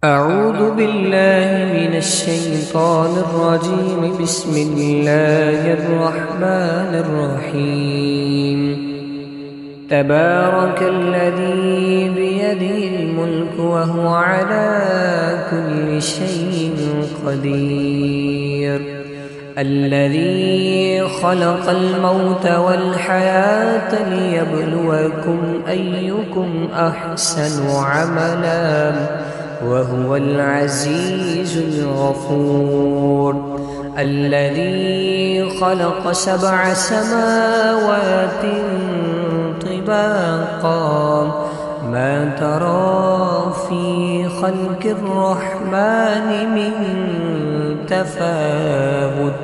أعوذ بالله من الشيطان الرجيم. بسم الله الرحمن الرحيم. تبارك الذي بيده الملك وهو على كل شيء قدير. الذي خلق الموت والحياة ليبلوكم أيكم أحسن عملا وهو العزيز الغفور. الذي خلق 7 سماوات طباقا ما ترى في خلق الرحمن من تفاوت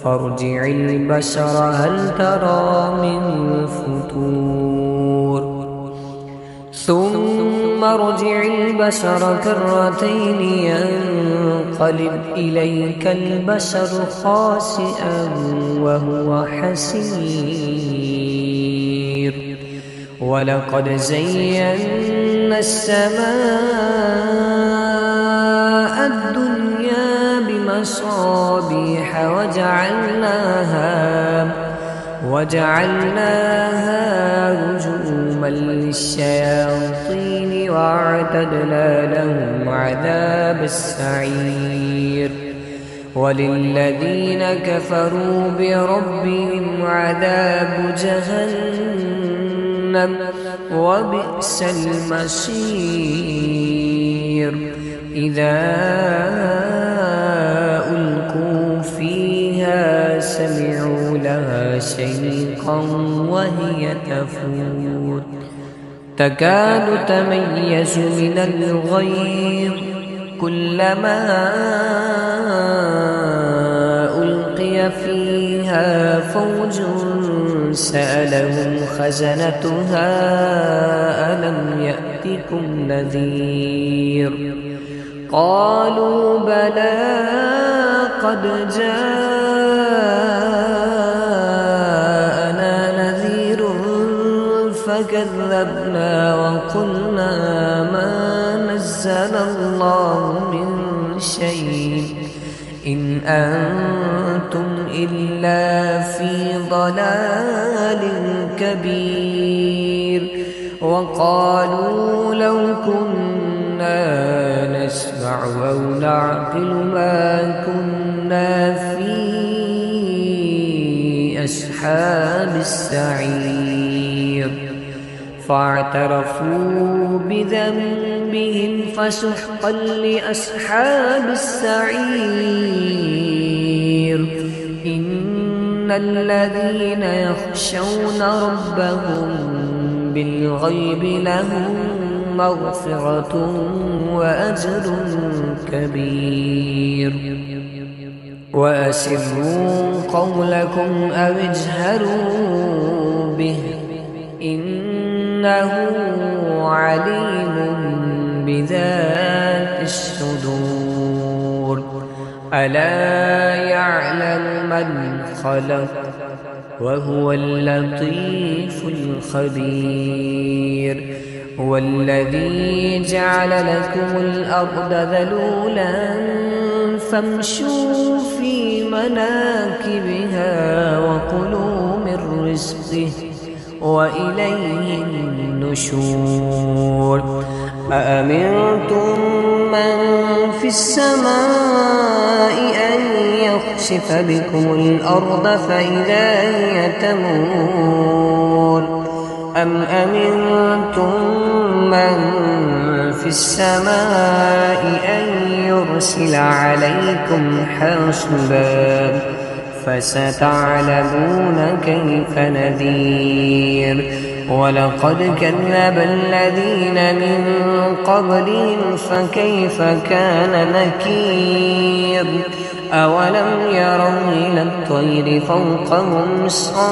فارجع البصر هل ترى من فطور ثم ارجع البصر كرتين ينقلب إليك البصر خاسئا وهو حسير. ولقد زينا السماء الدنيا بمصابيح وجعلناها رجوما للشياطين وأعتدنا لهم عذاب السعير. وللذين كفروا بربهم عذاب جهنم وبئس المصير. إذا ألقوا فيها سمعوا لها شيقا وهي تفور تكاد تميز من الغيظ كلما ألقي فيها فوج سألهم خزنتها ألم يأتكم نذير. قالوا بلى قد جاءنا نذير فكذبنا وقلنا ما نزل الله من شيء إن أنتم إلا في ضلال كبير. وقالوا لو كنا نسمع أو نعقل ما كنا في أصحاب السعير. فاعترفوا بذنبهم فسحقا لأصحاب السعير. إن الذين يخشون ربهم بالغيب لهم مغفرة وأجر كبير. وأسروا قولكم أو اجهروا به إنه عليم بذات الصدور. ألا يعلم من خلق وهو اللطيف الخبير. هو الذي جعل لكم الأرض ذلولا فامشوا في مناكبها وكلوا من رزقه وإليه النشور. أأمنتم من في السماء أن يخسف بكم الأرض فإذا هي تمور أم أمنتم من في السماء أن يرسل عليكم حاصبا فستعلمون كيف نذير. ولقد كذب الذين من قبلهم فكيف كان نكير. أولم يروا إلى الطير فوقهم صافات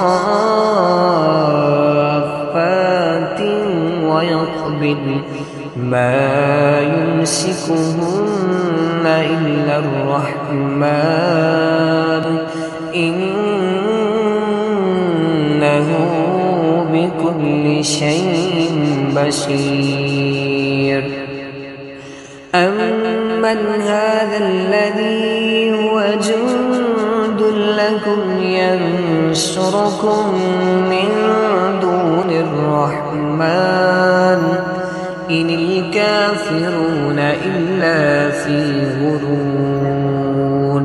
ويقبضن ما يمسكهن إلا الرحمن إنه بكل شيء بصير. أَمَّنْ هَذَا الَّذِي هُوَ جُندٌ لَكُمْ يَنصُرُكُم مِّن دُونِ الرَّحْمَٰنِ إِنِ الْكَافِرُونَ إِلَّا فِي غُرُورٍ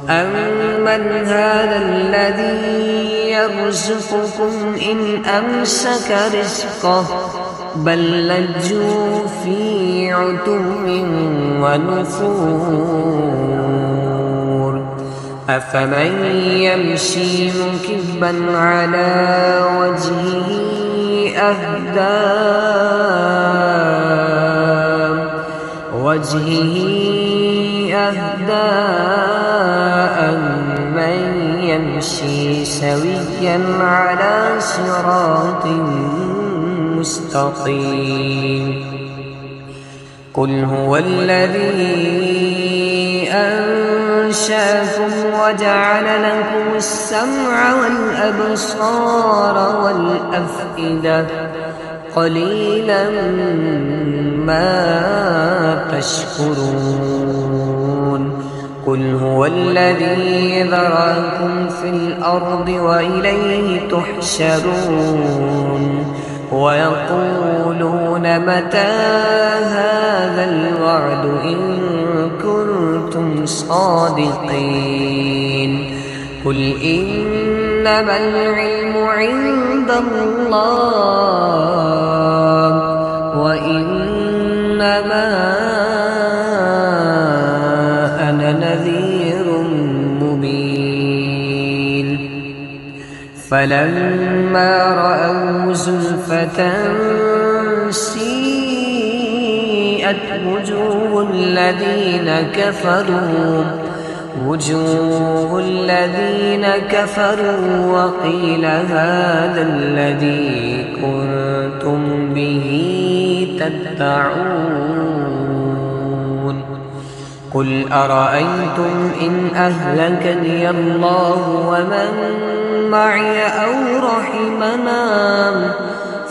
أَمَّنْ هَذَا الَّذِي يَرْزُقُكُمْ إِنْ أَمْسَكَ رِزْقَهُ بَل لَّجُّوا فِي عُتُوٍّ وَنُفُورٍ أَفَمَن يَمْشِي مُكِبًّا عَلَىٰ وَجْهِهِ أَهْدَىٰ أَمَّن يَمْشِي سَوِيًّا عَلَىٰ صِرَاطٍ مستقيم. قل هو الذي أنشأكم وجعل لكم السمع والأبصار والأفئدة قليلا ما تشكرون. قل هو الذي ذرأكم في الأرض وإليه تحشرون ويقولون متى هذا الوعد إن كنتم صادقين. قل إنما العلم عند الله وإنما أنا نذير مبين. فلما رأوا زلفة سيئت وجوه الذين كفروا وقيل هذا الذي كنتم به تدعون. قل أرأيتم إن أهلكني الله ومن معي أو رحمنا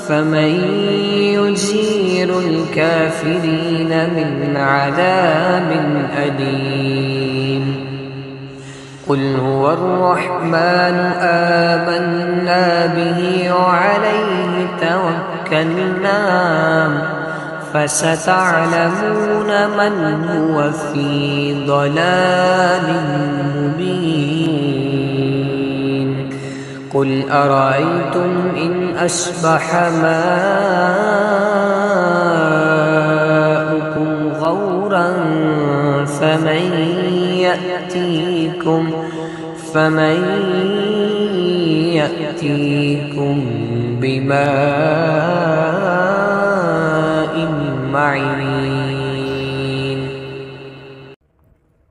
فمن يجير الكافرين من عذاب أليم. قل هو الرحمن آمنا به وعليه توكلنا فستعلمون من هو في ضلال مبين. قل أرأيتم إن أصبح ماؤكم غورا فمن يأتيكم بماء معين.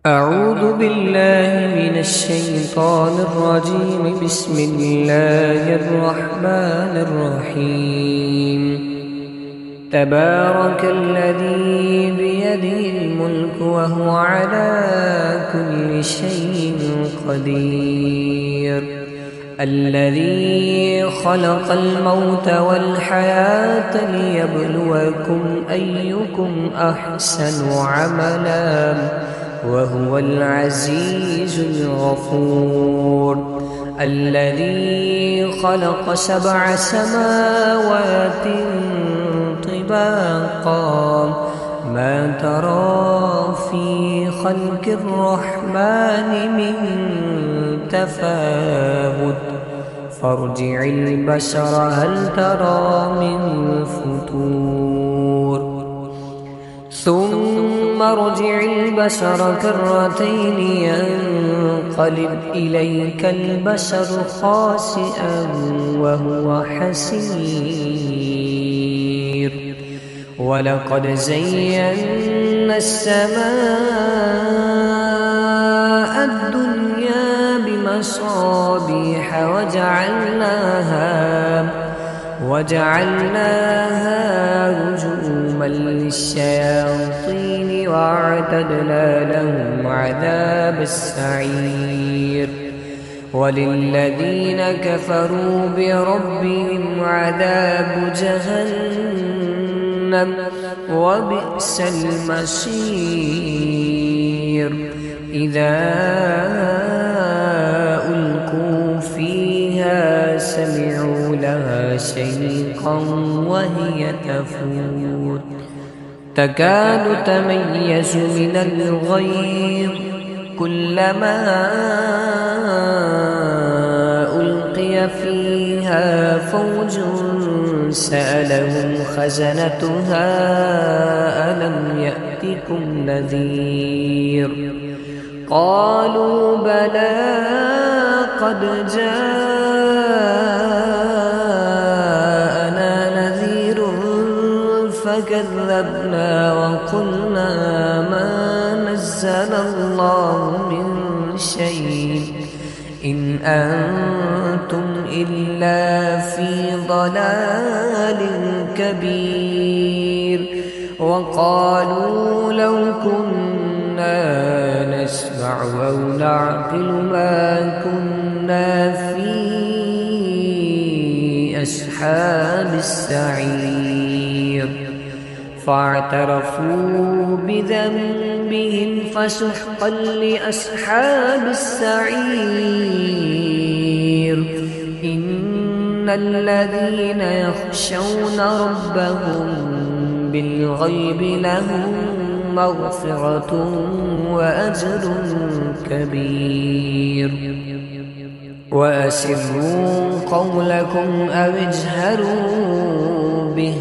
أعوذ بالله من الشيطان الرجيم. بسم الله الرحمن الرحيم. تبارك الذي بيده الملك وهو على كل شيء قدير. الذي خلق الموت والحياة ليبلوكم أيكم أحسن عملا وهو العزيز الغفور. الذي خلق 7 سماوات طباقا ما ترى في خلق الرحمن من تفاوت فارجع البصر هل ترى من فطور ثم ارجع البصر كرتين ينقلب إليك البصر خاسئا وهو حسير. ولقد زينا السماء الدنيا بمصابيح وجعلناها رجوما للشياطين وأعتدنا لهم عذاب السعير. وللذين كفروا بربهم عذاب جهنم وبئس المصير إذا ألقوا فيها سمعوا لها شيقا وهي تفور تكاد تميز من الغيظ كلما ألقي فيها فوج سألهم خزنتها ألم يأتكم نذير قالوا بلى قد جاءنا نذير فكذبنا وقلنا ما نزل الله من شيء إن أنتم إلا في ضلال كبير وقالوا لو كنا نسمع أو نعقل ما كنا في أصحاب السعير فاعترفوا بذنبهم فسحقا لأصحاب السعير إن الذين يخشون ربهم بالغيب لهم مغفرة وأجر كبير وأسروا قولكم أو اجهروا به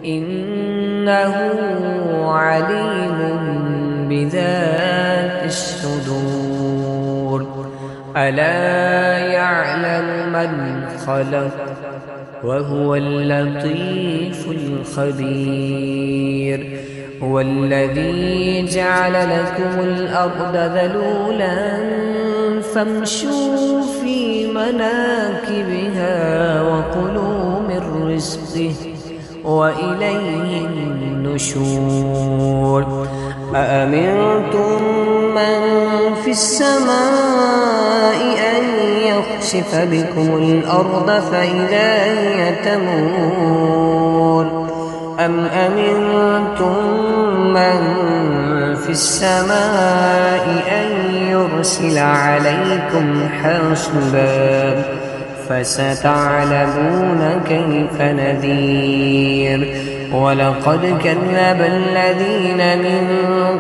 إنه عليم بذات الصدور ألا يعلم من خلق وهو اللطيف الخبير هو الذي جعل لكم الأرض ذلولا فامشوا في مناكبها وكلوا من رزقه وإليه النشور أأمنتم من في السماء أن يخسف بكم الأرض فإذا هي تمور أم أمنتم من في السماء أن يرسل عليكم حاصبا فستعلمون كيف نذير ولقد كذب الذين من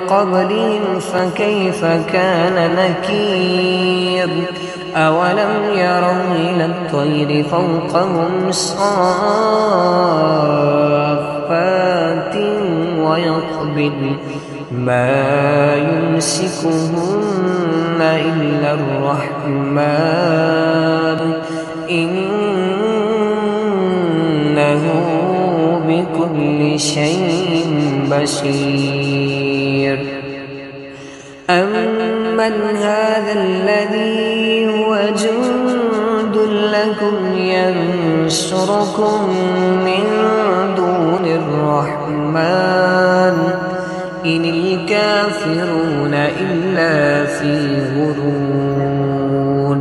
قبلهم فكيف كان نكير أولم يروا إلى الطير فوقهم صافات ويقبضن ما يمسكهن إلا الرحمن إنه بكل شيء بصير أمن هذا الذي هو جند لكم ينصركم من دون الرحمن إن الكافرون إلا في غرور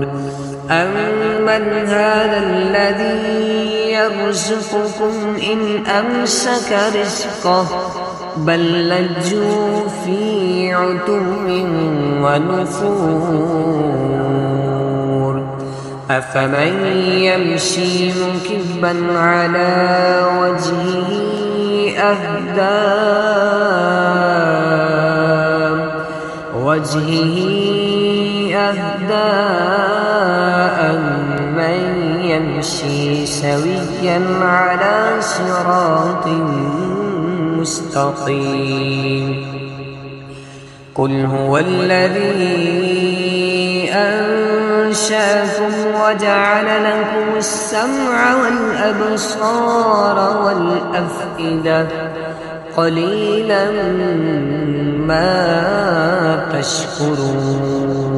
أمن هذا الذي يرزقكم إن أمسك رزقه بل لجوا في عتو ونفور أفمن يمشي مكبا على وجهه أهدى أمن يمشي سويا على صراط مستقيم قل هو الذي أنشأكم وجعل لكم السمع والأبصار والأفئدة قليلا ما تشكرون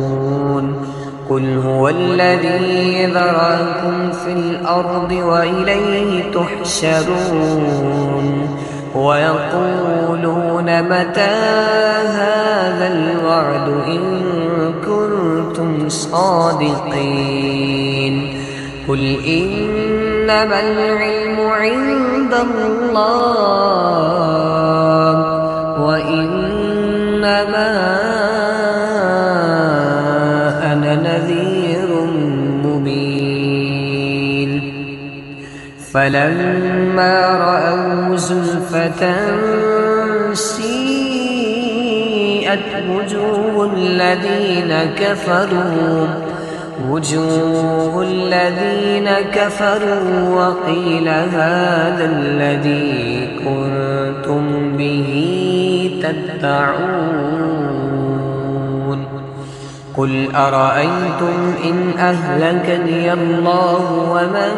قل هو الذي ذرأكم في الأرض وإليه تحشرون ويقولون متى هذا الوعد إن كنتم صادقين قل إن إنما العلم عند الله وإنما أنا نذير مبين فلما رأوا زلفة سيئت وجوه الذين كفروا وقيل هذا الذي كنتم به تدعون قل أرأيتم إن أهلكني الله ومن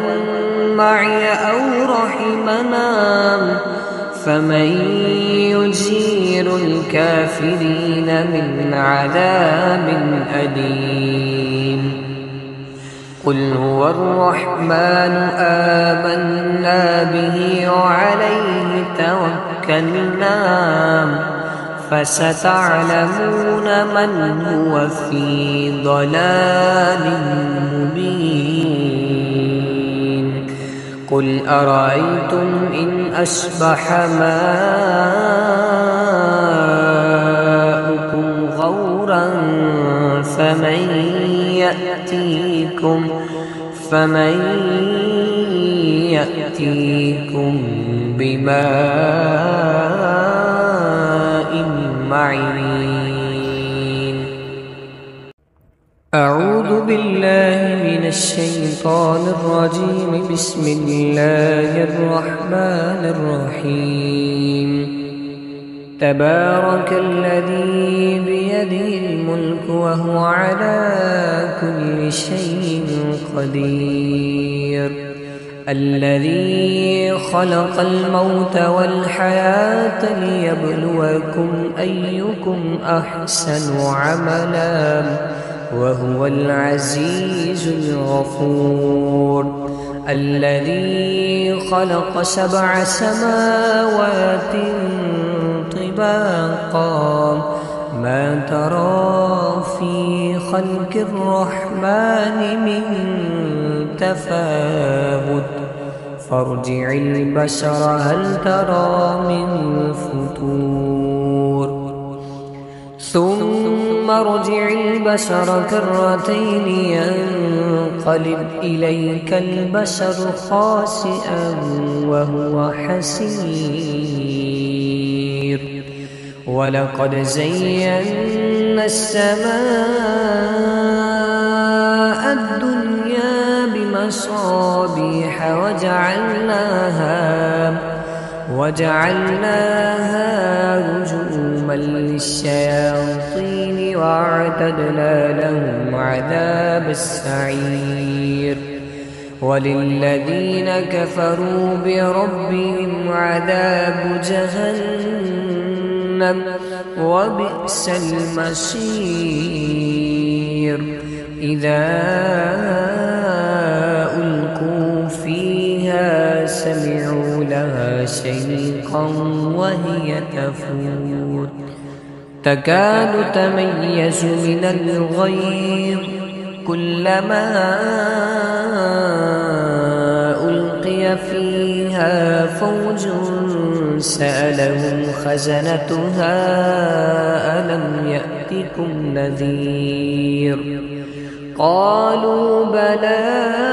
معي أو رحمنا فمن يجير الكافرين من عذاب أليم قل هو الرحمن آمنا به وعليه توكلنا فستعلمون من هو في ضلال مبين قل أرأيتم إن أصبح ماؤكم غورا فمن يأتيكم بماء معين أعوذ بالله من الشيطان الرجيم بسم الله الرحمن الرحيم تبارك الذي بيده الملك وهو على كل شيء قدير الذي خلق الموت والحياة ليبلوكم أيكم أحسن عملا وهو العزيز الغفور الذي خلق 7 سماوات طباقا ما ترى في خلق الرحمن من تفاوت فارجع البصر هل ترى من فطور ثم ارجع البصر كرتين ينقلب إليك البصر خاسئا وهو حسير ولقد زينا السماء الدنيا بمصابيح وجعلناها رجوما للشياطين وأعتدنا لهم عذاب السعير وللذين كفروا بربهم عذاب جهنم وبئس المصير إذا ألقوا فيها سمعوا لها شيقا وهي تفور تكاد تميز من الغيظ كلما ألقي فيها فوج سألهم خزنتها ألم يأتكم نذير قالوا بلى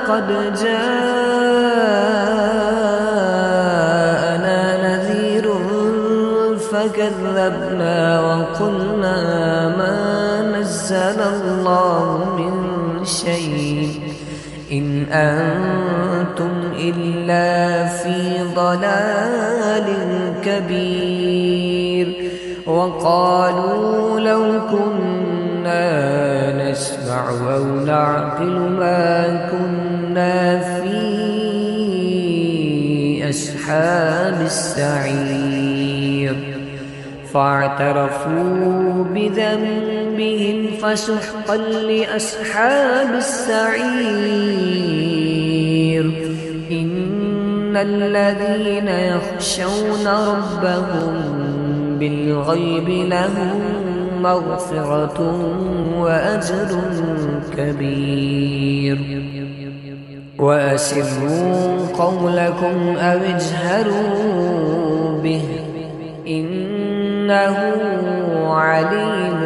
قد جاءنا نذير فكذبنا وقلنا ما نزل الله من شيء إن أنتم إلا في ضلال كبير وقالوا لو كنا نسمع أو نعقل ما كنا في أصحاب السعير فاعترفوا بذنبهم فسحقا لأصحاب السعير إن الذين يخشون ربهم بالغيب لهم مغفرة وأجر كبير وأسروا قولكم أو اجهروا به إنه عليم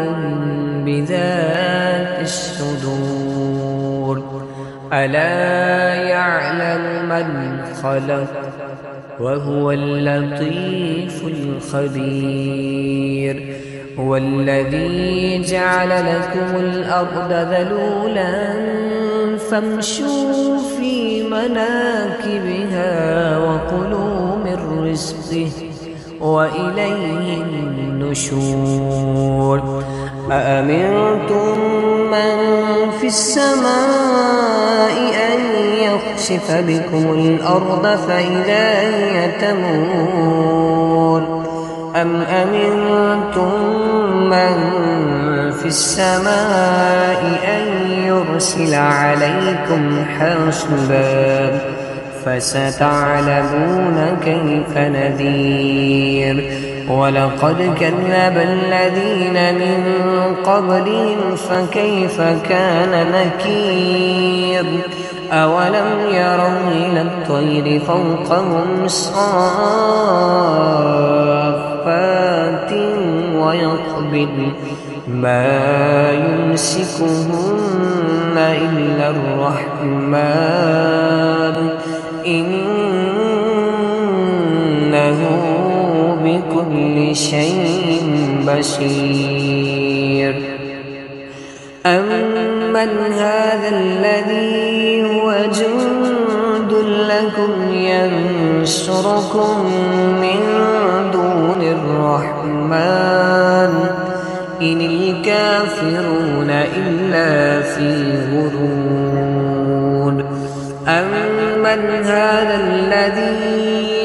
بذات الصدور ألا يعلم من خلق وهو اللطيف الخبير هو الذي جعل لكم الأرض ذلولا فامشوا في مناكبها وكلوا من رزقه وإليه النشور أأمنتم من في السماء أن يخسف بكم الأرض فإذا هي تمور أم أمنتم من في السماء أن يرسل عليكم حاصبا فستعلمون كيف نذير ولقد كذب الذين من قبلهم فكيف كان نكير أولم يروا إلى الطير فوقهم صافات ويقبضن ما يمسكهن إلا الرحمن إنه بكل شيء بصير أمن هذا الذي هو جند لكم ينصركم من دون الرحمن إن الكافرون إلا في غرور أمن هذا الذي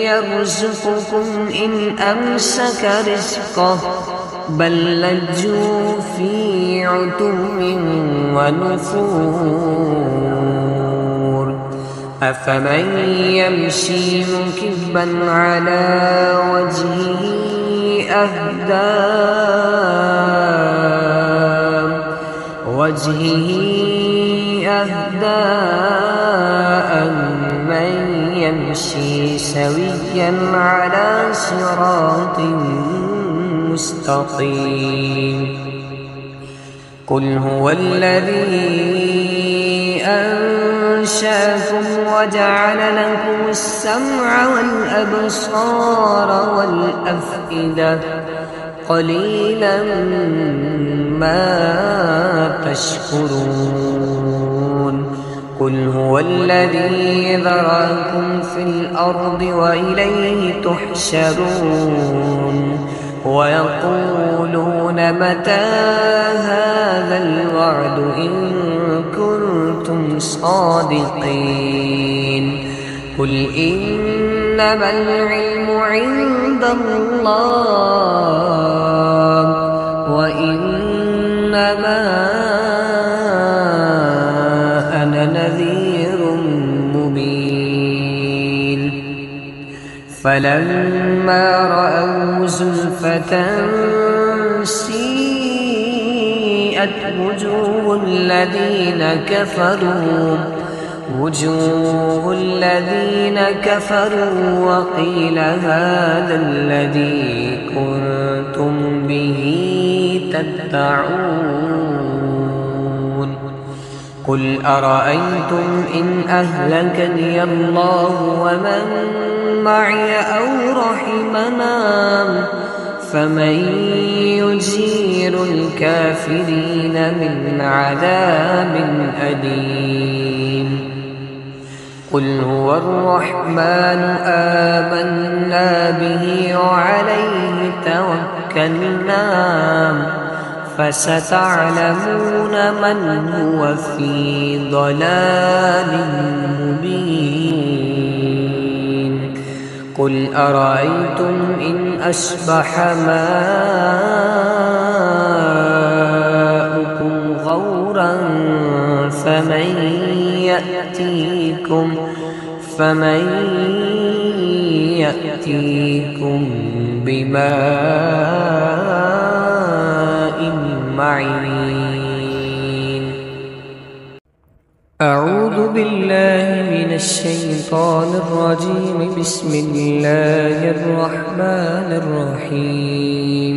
يرزقكم إن أمسك رزقه بل لجوا في عتو ونفور أفمن يمشي مكبا على وجهه أهدى أمن يمشي سويا على صراط مستقيم قل هو الذي أنشأكم وجعل لكم السمع والأبصار والأفئدة قليلا ما تشكرون قل هو الذي ذرأكم في الأرض وإليه تحشرون ويقولون متى هذا الوعد إن كنتم صادقين قل إنما العلم عند الله وإنما أنا نذير مبين فلما رأوا زلفة سيئت وجوه الذين كفروا وقيل هذا الذي كنتم به تدعون قل أرأيتم إن أهلكني الله ومن معي أو رحمنا فمن يجير الكافرين من عذاب أليم قل هو الرحمن آمنا به وعليه توكلنا فستعلمون من هو في ضلال مبين قل أرأيتم إن أصبح ماؤكم غورا فمن يأتيكم بماء معين أعوذ بالله من الشيطان الرجيم. بسم الله الرحمن الرحيم.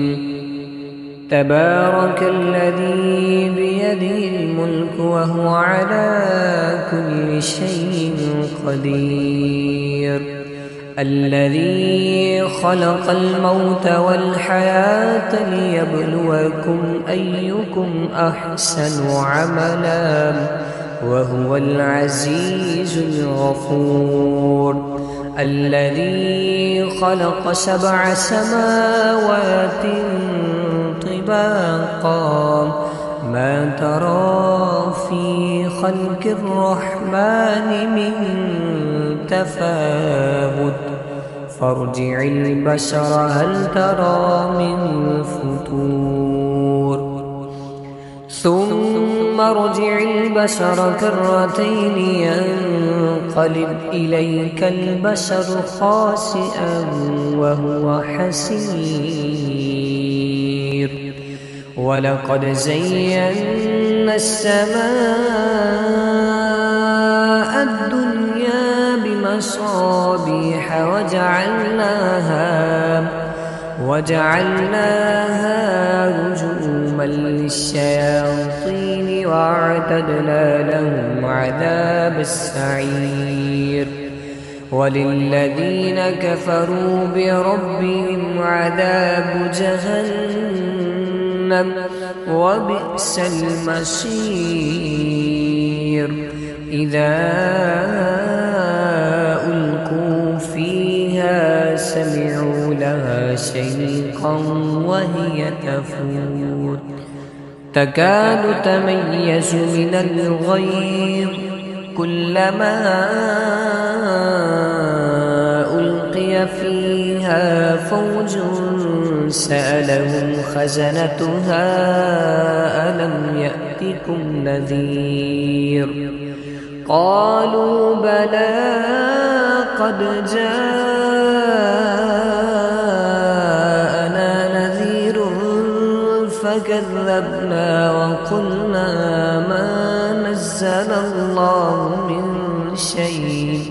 تبارك الذي بيده الملك وهو على كل شيء قدير. الذي خلق الموت والحياة ليبلوكم أيكم أحسن عملا وهو العزيز الغفور. الذي خلق 7 سماوات طباقا ما ترى في خلق الرحمن من تفاوت فارجع البصر هل ترى من فطور ثم ارجع البصر كرتين ينقلب إليك البصر خاسئا وهو حسير. ولقد زينا السماء الدنيا بمصابيح وجعلناها رجوما للشياطين وأعتدنا لهم عذاب السعير. وللذين كفروا بربهم عذاب جهنم وبئس المصير. إذا ألقوا فيها سمعوا لها شيقا وهي تفور تكاد تميز من الغيظ كلما ألقي فيها فوج سألهم خزنتها ألم يأتكم نذير قالوا بلى قد جاءنا نذير فكذبنا وقلنا ما نزل الله من شيء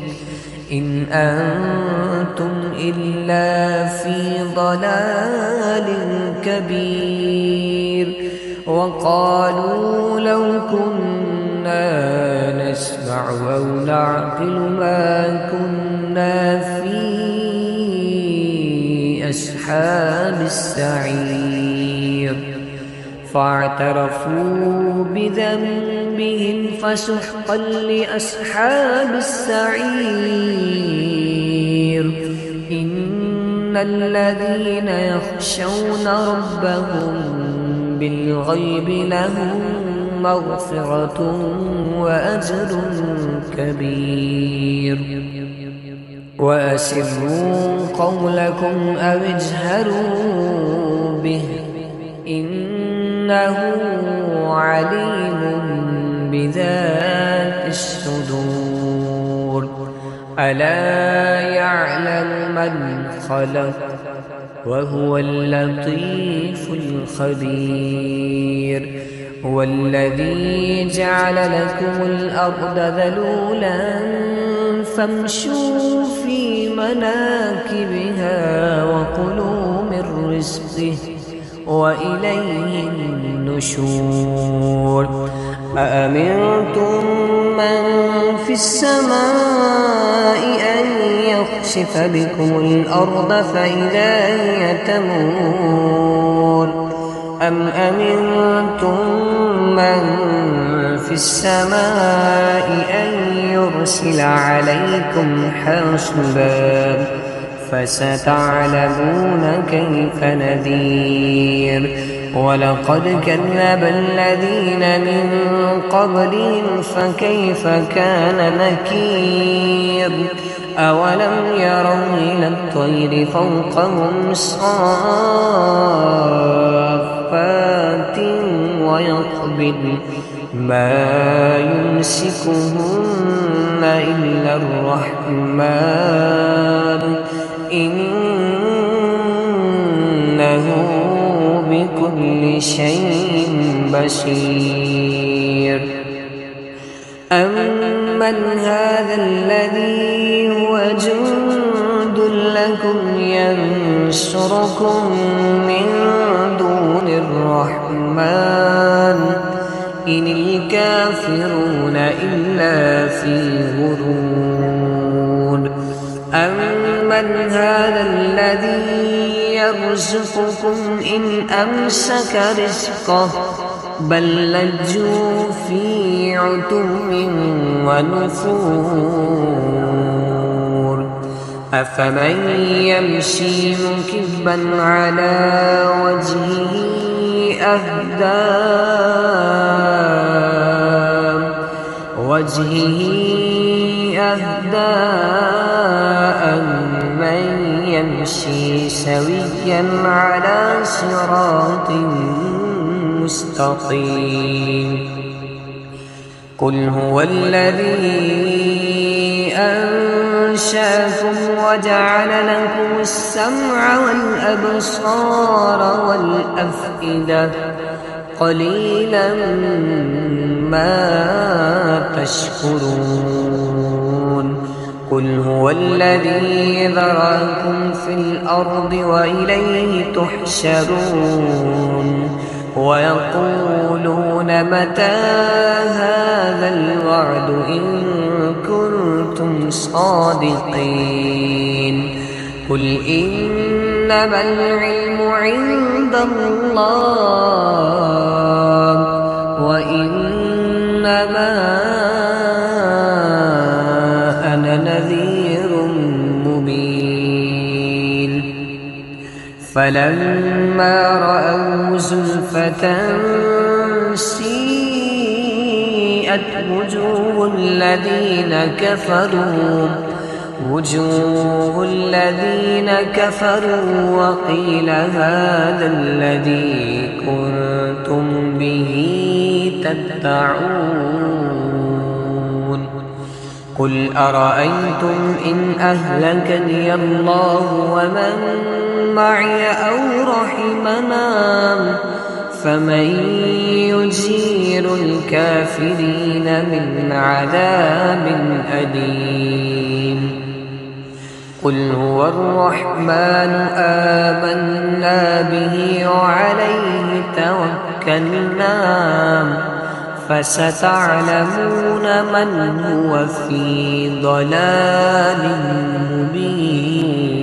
إن أنتم إلا في ضلال كبير. وقالوا لو كنا نسمع أو نعقل ما كنا في أصحاب السعير. فاعترفوا بذنبهم فسحقا لأصحاب السعير. إن الذين يخشون ربهم بالغيب لهم مغفرة وأجر كبير. وأسروا قولكم أو اجهروا به إنه عليم بذات الصدور. ألا يعلم من خلق وهو اللطيف الخبير. هو الذي جعل لكم الأرض ذلولا فامشوا في مناكبها وكلوا من رزقه وإليه النشور. أأمنتم من في السماء أن يخسف بكم الأرض فإذا هي تمور أم أمنتم من في السماء أن يرسل عليكم حاصبا فستعلمون كيف نذير. ولقد كذب الذين من قبلهم فكيف كان نكير. أولم يروا إلى الطير فوقهم صافات ويقبضن ما يمسكهن إلا الرحمن إنه بكل شيء بصير. أَمَّنْ هَذَا الَّذِي هُوَ جُندٌ لَكُمْ يَنصُرُكُم مِّن دُونِ الرَّحْمَٰنِ إِنِ الْكَافِرُونَ إِلَّا فِي غُرُورٍ أَمَّنْ هَذَا الَّذِي يَرْزُقُكُمْ إِنْ أَمْسَكَ رِزْقَهُ بَل لَّجُّوا فِي عُتُوٍّ وَنُفُورٍ أَفَمَن يَمْشِي مُكِبًّا عَلَىٰ وَجْهِهِ أَهْدَىٰ أَمَّن يَمْشِي سَوِيًّا عَلَىٰ صِرَاطٍ مستقيم. قل هو الذي أنشأكم وجعل لكم السمع والأبصار والأفئدة قليلا ما تشكرون. قل هو الذي ذرأكم في الأرض وإليه تحشرون. ويقولون متى هذا الوعد إن كنتم صادقين. قل إنما العلم عند الله وإنما أنا نذير مبين. فلما رأوا زلفة سيئت وجوه الذين كفروا وقيل هذا الذي كنتم به تدعون. قل أرأيتم إن أهلكني الله ومن معي أو رحمنا فمن يجير الكافرين من عذاب أليم. قل هو الرحمن آمنا به وعليه توكلنا فستعلمون من هو في ضلال مبين.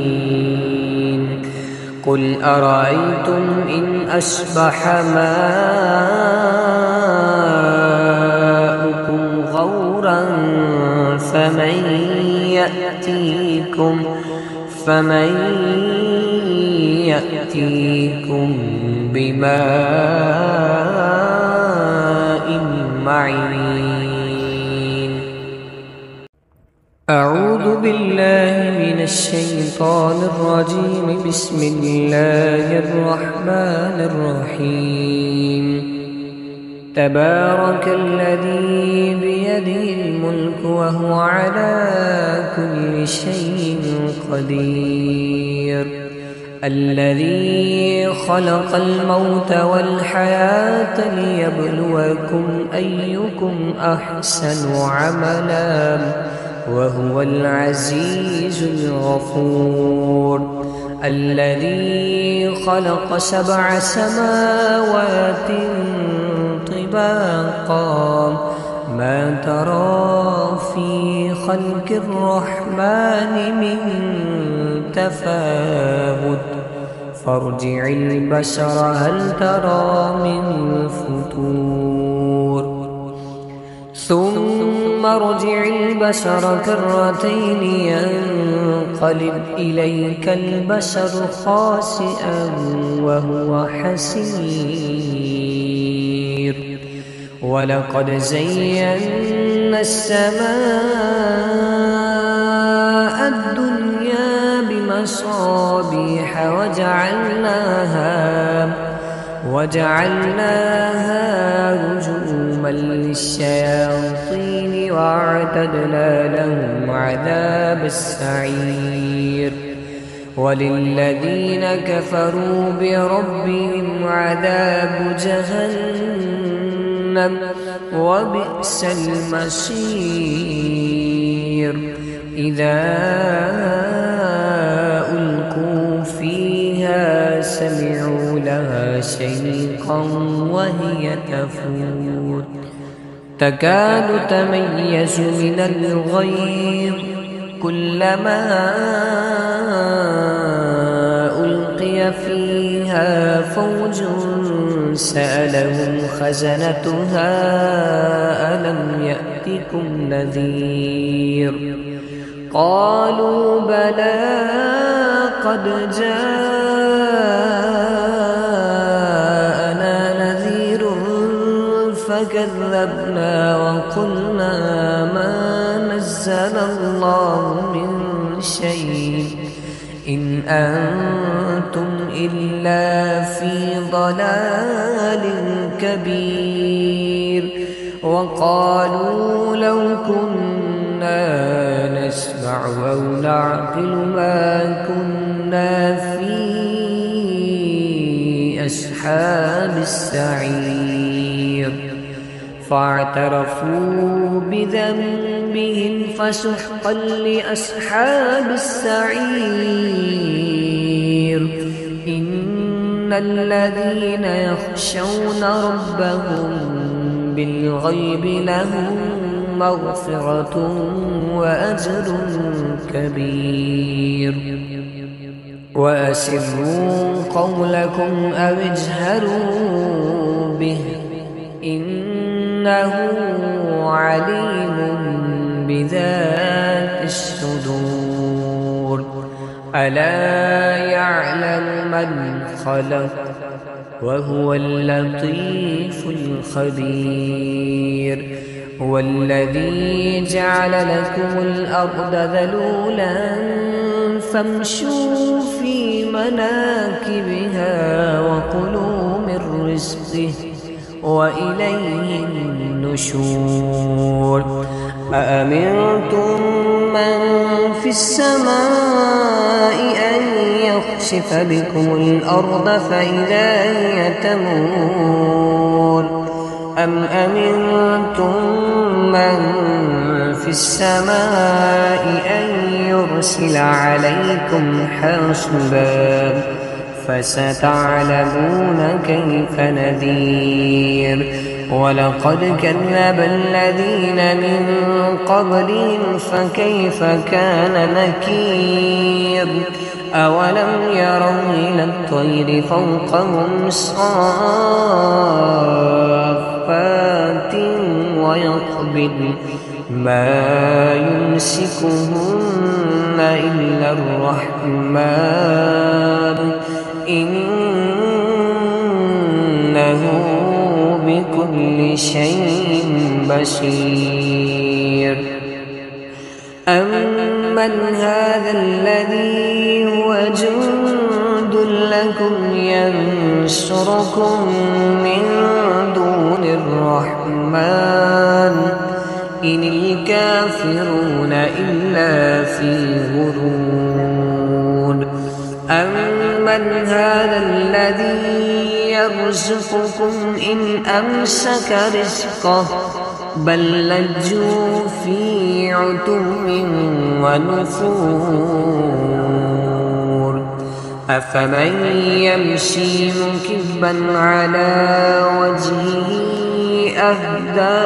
قل أرأيتم إن أصبح ماؤكم غورا فمن يأتيكم بماء معين. أعوذ بالله من الشيطان الرجيم. بسم الله الرحمن الرحيم. تبارك الذي بيده الملك وهو على كل شيء قدير. الذي خلق الموت والحياة ليبلوكم أيكم أحسن عملا وهو العزيز الغفور. الذي خلق 7 سماوات طباقا ما ترى في خلق الرحمن من تفاوت فارجع البصر هل ترى من فطور ثم ارجع البصر كرتين ينقلب إليك البصر خاسئا وهو حسير. ولقد زينا السماء الدنيا بمصابيح وجعلناها رجوما للشياطين وأعتدنا لهم عذاب السعير. وللذين كفروا بربهم عذاب جهنم وبئس المصير إذا ألقوا فيها سمعوا لها شيقا وهي تفور تكاد تميز من الغيظ كلما ألقي فيها فوج سألهم خزنتها ألم يأتكم نذير قالوا بلى قد جاءنا نذير فكذبنا وقلنا ما نزل الله من شيء إن أنتم إلا في ضلال كبير وقالوا لو كنا نسمع أو نعقل ما كنا في أصحاب السعير فاعترفوا بذنبهم فسحقا لأصحاب السعير إن الذين يخشون ربهم بالغيب لهم مغفرة وأجر كبير وأسروا قولكم أو اجهروا به إنه عليم بذات الصدور ألا يعلم من خلق وهو اللطيف الخبير هو الذي جعل لكم الأرض ذلولا فامشوا في مناكبها وكلوا من رزقه وإليه النشور أأمنتم من في السماء أن يخسف بكم الأرض فإذا هي تمور أم أمنتم من في السماء أن يرسل عليكم حاصبا فستعلمون كيف نذير ولقد كذب الذين من قبلهم فكيف كان نكير أولم يروا إلى الطير فوقهم صافات ويقبضن ما يمسكهن إلا الرحمن إنه بكل شيء بصير أمن هذا الذي هو جند لكم ينصركم من دون الرحمن إن الكافرون إلا في غرور أمن هذا الذي يرزقكم إن أمسك رزقه بل لجوا في عتو ونفور أفمن يمشي مكبا على وجهه أهدى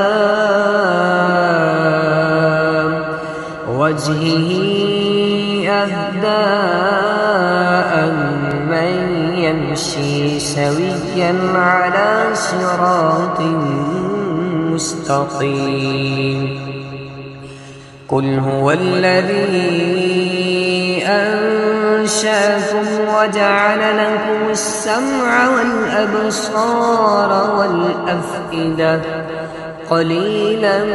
أمن يمشي سويا على صراط مستقيم قل هو الذي أنشأكم وجعل لكم السمع والأبصار والأفئدة قليلا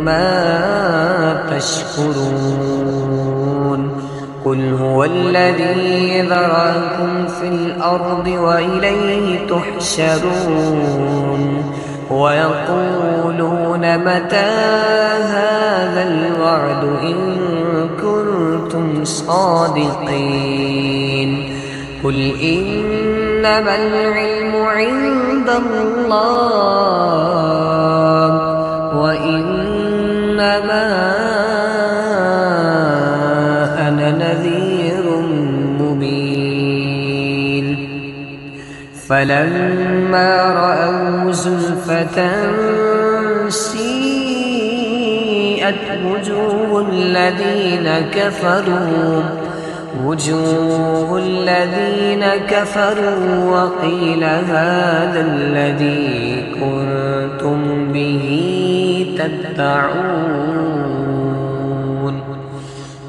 ما تشكرون قل هو الذي ذرأكم في الأرض وإليه تحشرون ويقولون متى هذا الوعد إن كنتم صادقين قل إن إنما العلم عند الله وإنما أنا نذير مبين. فلما رأوا زلفة سيئت وجوه الذين كفروا وقيل هذا الذي كنتم به تدعون.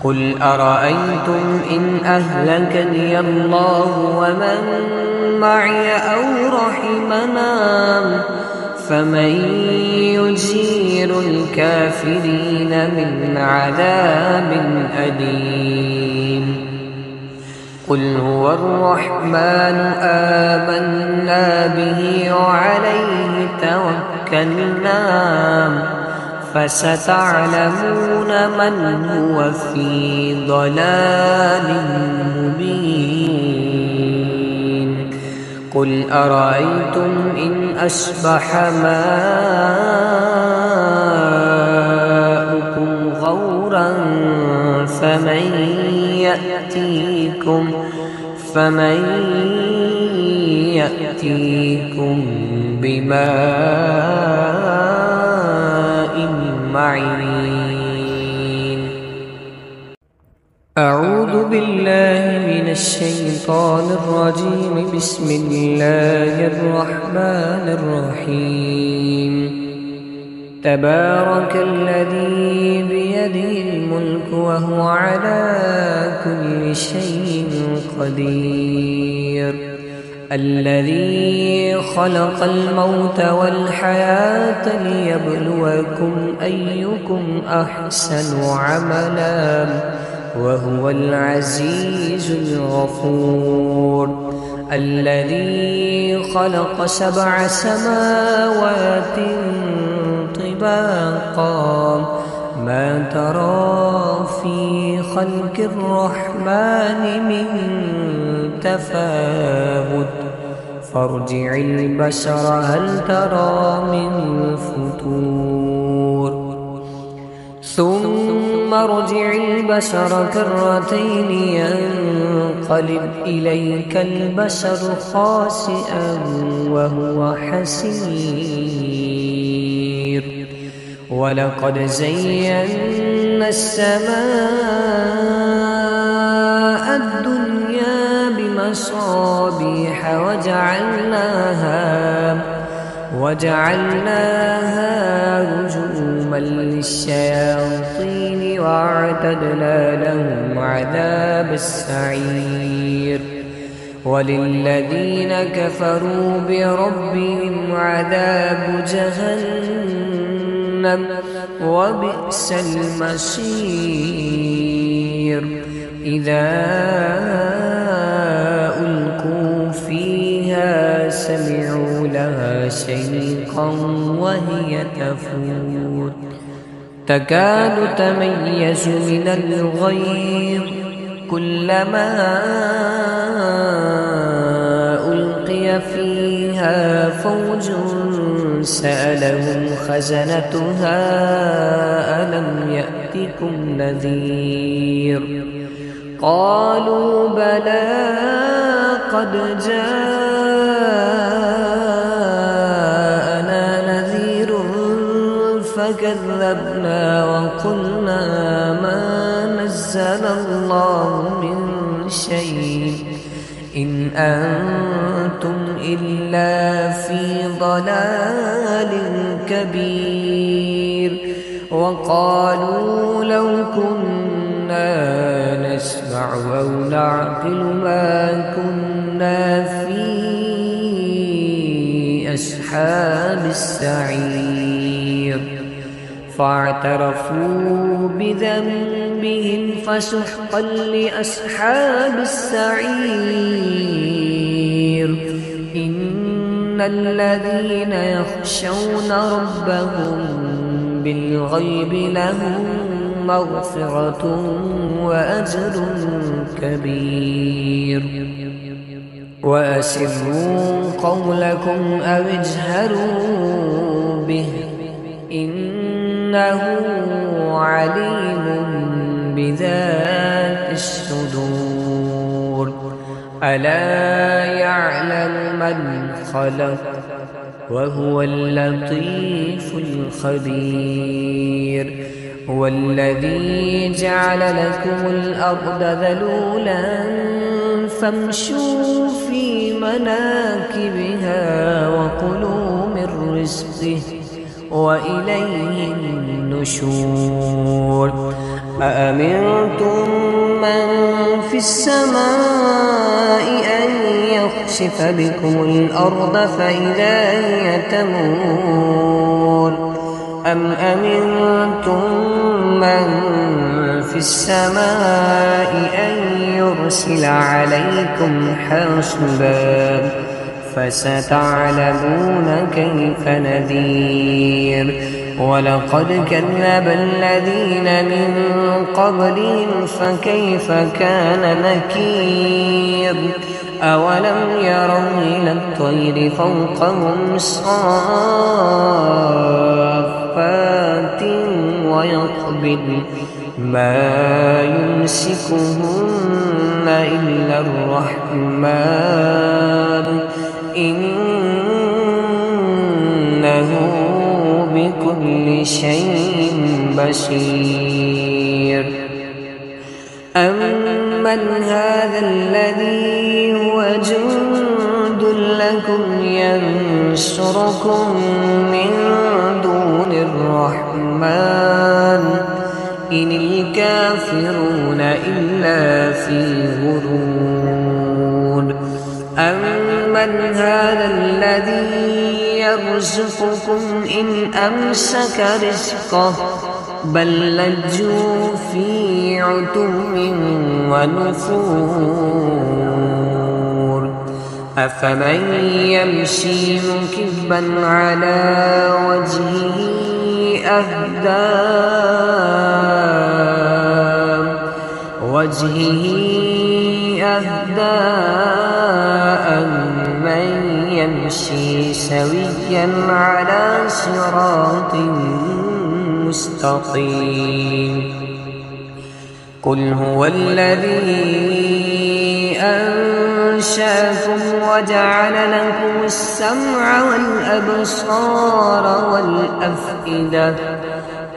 قل أرأيتم إن أهلكني الله ومن معي أو رحمنا فمن يجير الكافرين من عذاب أليم. قل هو الرحمن آمنا به وعليه توكلنا فستعلمون من هو في ضلال مبين. قل أرأيتم إن أصبح ماؤكم غورا فمن يأتيكم بماء معين. أعوذ بالله من الشيطان الرجيم. بسم الله الرحمن الرحيم. تبارك الذي بيده الملك وهو على كل شيء قدير. الذي خلق الموت والحياة ليبلوكم أيكم أحسن عملا وهو العزيز الغفور. الذي خلق 7 سماوات طباقا ما ترى في خلق الرحمن من تفاوت فارجع البصر هل ترى من فطور ثم ارجع البصر كرتين ينقلب إليك البصر خاسئا وهو حسير. ولقد زينا السماء الدنيا بمصابيح وجعلناها رجوما للشياطين وأعتدنا لهم عذاب السعير. وللذين كفروا بربهم عذاب جهنم وبئس المصير. إذا ألقوا فيها سمعوا لها شيقا وهي تفور تكاد تميز من الغيظ كلما ألقي فيها فوج سألهم خزنتها ألم يأتكم نذير قالوا بلى قد جاءنا نذير فكذبنا وقلنا ما نزل الله من شيء إن أنتم إلا في ضلال كبير. وقالوا لو كنا نسمع أو نعقل ما كنا في أصحاب السعير. فاعترفوا بذنبهم فسحقا لأصحاب السعير. إن الذين يخشون ربهم بالغيب لهم مغفرة وأجر كبير. وأسروا قولكم أو اجهروا به إنه عليم بذات الصدور ألا يعلم من خلق وهو اللطيف الخبير هو الذي جعل لكم الأرض ذلولا فامشوا في مناكبها وكلوا من رزقه وإليه النشور أأمنتم من في السماء أن يخسف بكم الأرض فإذا هي تمور أم أمنتم من في السماء أن يرسل عليكم حاصبا فستعلمون كيف نذير ولقد كذب الذين من قبلهم فكيف كان نكير أولم يروا إلى الطير فوقهم صافات ويقبضن ما يمسكهن إلا الرحمن إنه بكل شيء بصير أمن هذا الذي هو جند لكم ينصركم من دون الرحمن إن الكافرون إلا في غرور أمن هذا الذي يرزقكم إن أمسك رزقه بل لجوا في عتو ونفور أفمن يمشي مكبا على وجهه أهدى أمن يمشي سويا على صراط مستقيم قل هو الذي أنشأكم وجعل لكم السمع والأبصار والأفئدة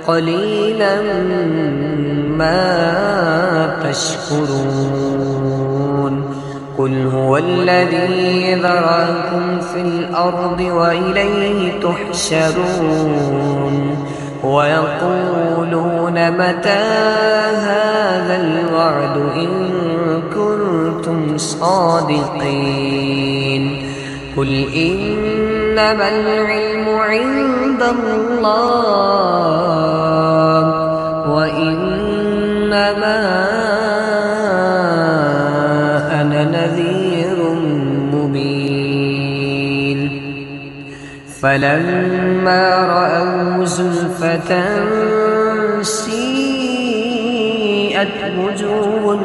قليلا ما تشكرون قل هو الذي ذرأكم في الأرض وإليه تحشرون ويقولون متى هذا الوعد إن كنتم صادقين قل إنما العلم عند الله وإنما أنا نذير مبين فلما رأوا زلفة سيئت وجوه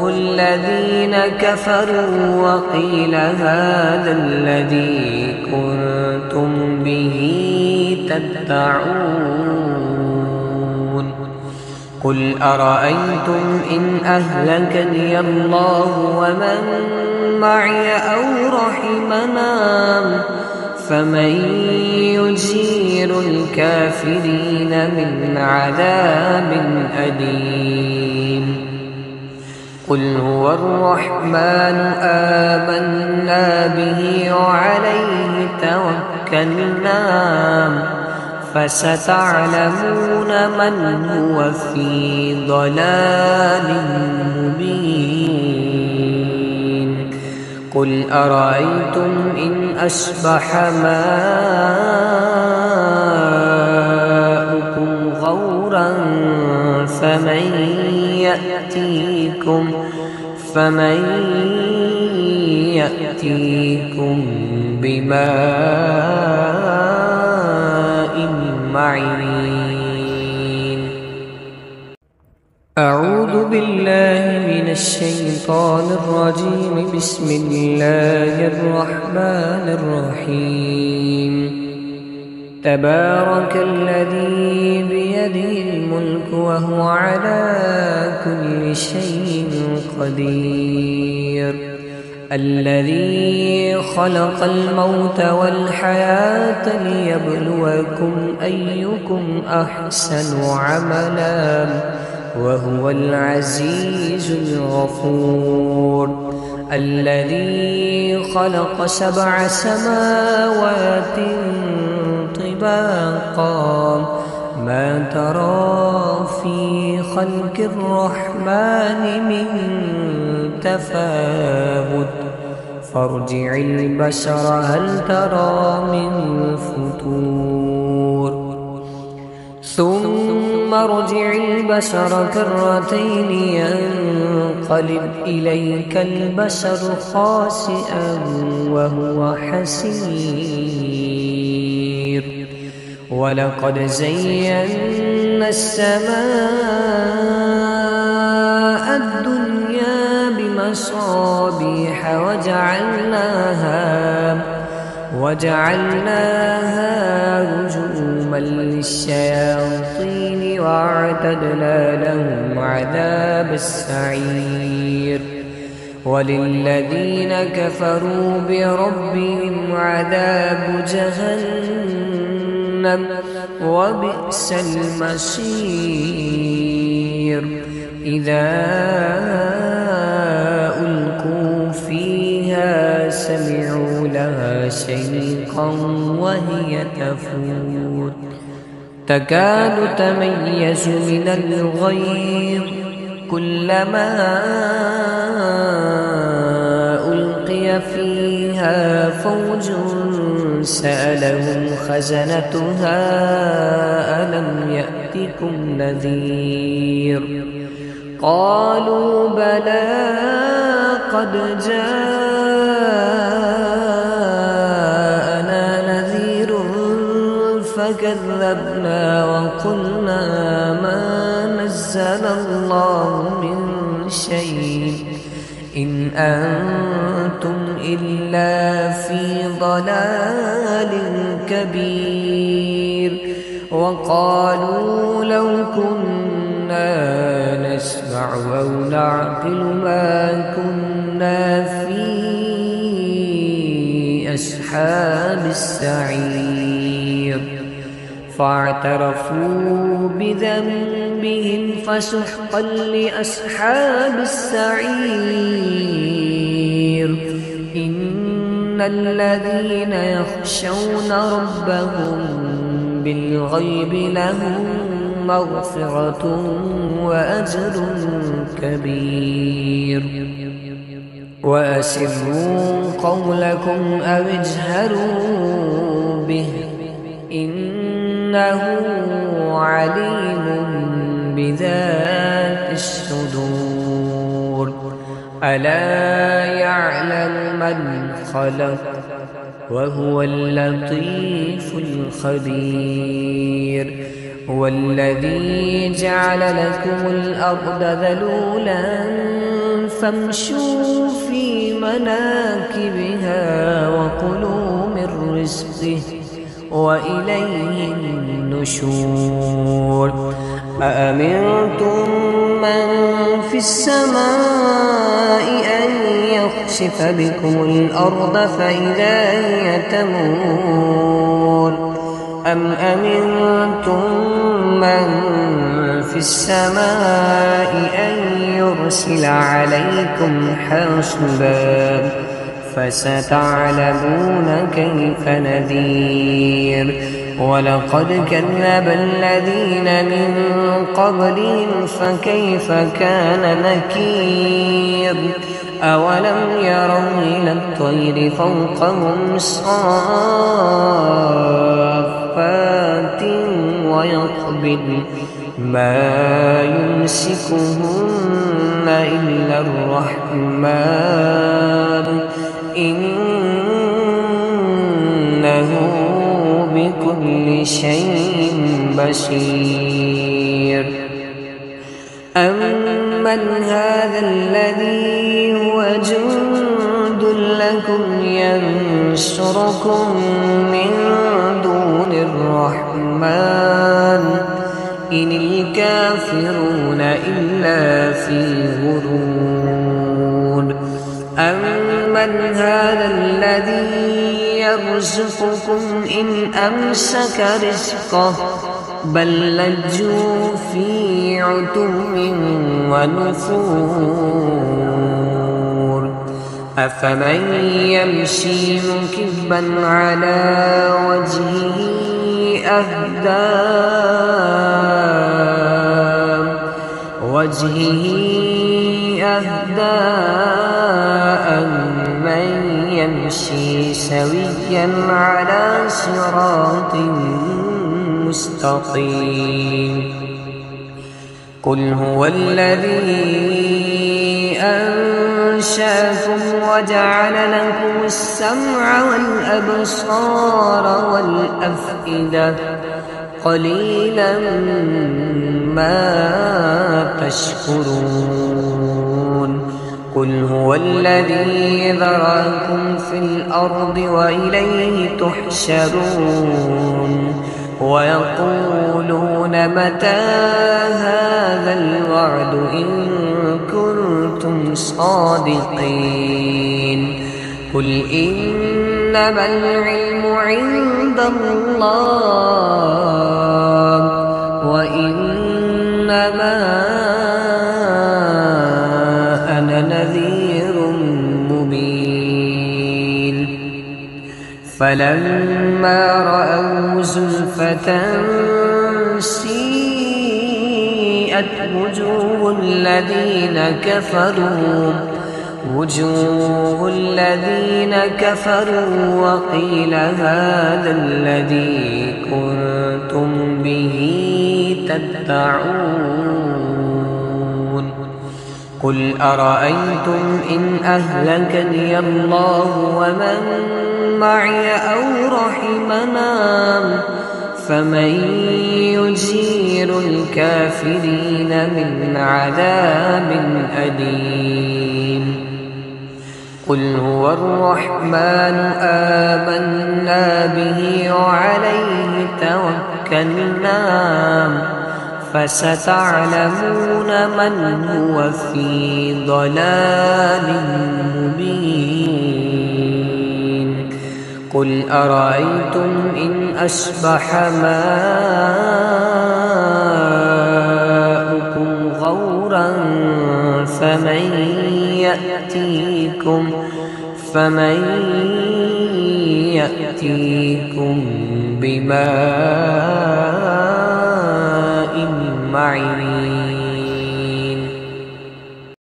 الذين كفروا وقيل هذا الذي كنتم به تدعون قل أرأيتم إن أهلكني الله ومن معي أو رحمنا فمن يجير الكافرين من عذاب أليم قل هو الرحمن آمنا به وعليه توكلنا فستعلمون من هو في ضلال مبين قل أرأيتم إن أصبح ماؤكم غورا فمن يأتيكم بماء معين أعوذ بالله من الشيطان الرجيم. بسم الله الرحمن الرحيم. تبارك الذي بيده الملك وهو على كل شيء قدير. الذي خلق الموت والحياة ليبلوكم أيكم أحسن عملا وهو العزيز الغفور. الذي خلق 7 سماوات طباقا ما ترى في خلق الرحمن من تفاوت فارجع البشر هل ترى من فتور ثم ارجع البشر كرتين ينقلب إليك البشر خاسئا وهو حسير. ولقد زينا السماء الدنيا بمصابيح وجعلناها رجوما للشياطين وأعتدنا لهم عذاب السعير. وللذين كفروا بربهم عذاب جهنم وبئس المصير. إذا ألقوا فيها سمعوا لها شيقا وهي تفور تكاد تميز من الغيظ كلما ألقي فيها فوج سألهم خزنتها ألم يأتكم نذير قالوا بلى قد جاءنا نذير فكذبنا وقلنا ما نزل الله من شيء إن أنتم إلا في ضلال كبير. وقالوا لو كنا نسمع أو نعقل ما كنا في أصحاب السعير. فاعترفوا بذنبهم فسحقا لأصحاب السعير. إن الذين يخشون ربهم بالغيب لهم مغفرة وأجر كبير. وأسروا قولكم أو اجهروا به إنه عليم بذات الصدور. ألا يعلم من خلق وهو اللطيف الخبير. هو الذي جعل لكم الأرض ذلولا فامشوا في مناكبها وكلوا من رزقه وإليه النشور. أأمنتم من في السماء أن يخسف بكم الأرض فإذا هي تمور أم أمنتم من في السماء أن يرسل عليكم حاصبا فستعلمون كيف نذير. ولقد كذب الذين من قبلهم فكيف كان نكير. أولم يروا إلى الطير فوقهم صافات ويقبضن ما يمسكهن إلا الرحمن إنه بكل شيء بصير. أمن هذا الذي هو جند لكم ينصركم من دون الرحمن إن الكافرون إلا في غرور أمن هذا الذي يرزقكم إن أمسك رزقه بل لجوا في عتو ونفور أفمن يمشي مكبا على وجهه أهدى أمن يمشي سويا على صراط مستقيم قل هو الذي أنشأكم وجعل لكم السمع والأبصار والأفئدة قليلا ما تشكرون قل هو الذي ذراكم في الأرض وإليه تحشرون ويقولون متى هذا الوعد إن كنتم صادقين قل إنما العلم عند الله وإنما أنا نذير مبين فلما رأوا زلفة سيئت وجوه الذين كفروا وقيل هذا الذي كنتم به تدعون قل أرأيتم إن أهلكني الله ومن معي أو رحمنا فمن يجير الكافرين من عذاب أليم قل هو الرحمن آمنا به وعليه توكلنا فستعلمون من هو في ضلال مبين قل أرأيتم إن أصبح ماؤكم غورا فمن يأتيكم بماء معين